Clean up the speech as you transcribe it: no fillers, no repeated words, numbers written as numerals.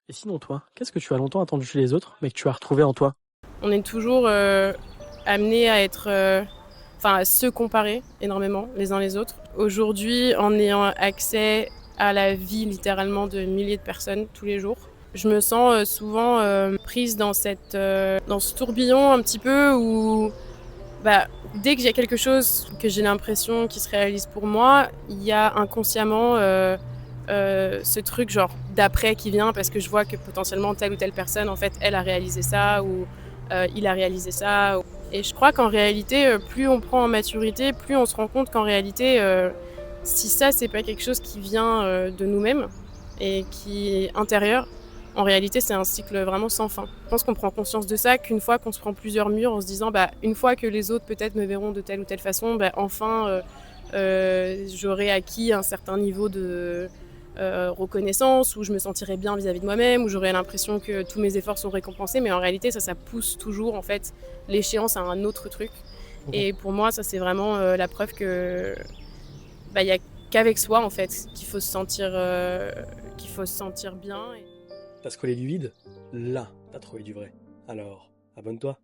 Et sinon toi, qu'est-ce que tu as longtemps attendu chez les autres, mais que tu as retrouvé en toi? On est toujours amené à être, à se comparer énormément les uns les autres. Aujourd'hui, en ayant accès à la vie littéralement de milliers de personnes tous les jours, je me sens souvent prise dans dans ce tourbillon un petit peu où bah, dès qu'il y a quelque chose que j'ai l'impression qui se réalise pour moi, il y a inconsciemment ce truc genre d'après qui vient parce que je vois que potentiellement telle ou telle personne, en fait, elle a réalisé ça ou il a réalisé ça. Et je crois qu'en réalité, plus on prend en maturité, plus on se rend compte qu'en réalité, si ça, c'est pas quelque chose qui vient de nous-mêmes et qui est intérieur, en réalité, c'est un cycle vraiment sans fin. Je pense qu'on prend conscience de ça qu'une fois qu'on se prend plusieurs murs en se disant, bah, une fois que les autres peut-être me verront de telle ou telle façon, bah, enfin, j'aurai acquis un certain niveau de reconnaissance, où je me sentirai bien vis-à-vis de moi-même, où j'aurai l'impression que tous mes efforts sont récompensés, mais en réalité, ça pousse toujours en fait l'échéance à un autre truc. Mmh. Et pour moi, ça c'est vraiment la preuve que il y a qu'avec soi en fait qu'il faut se sentir bien. Tu collé du vide, là, t'as trouvé du vrai. Alors, abonne-toi.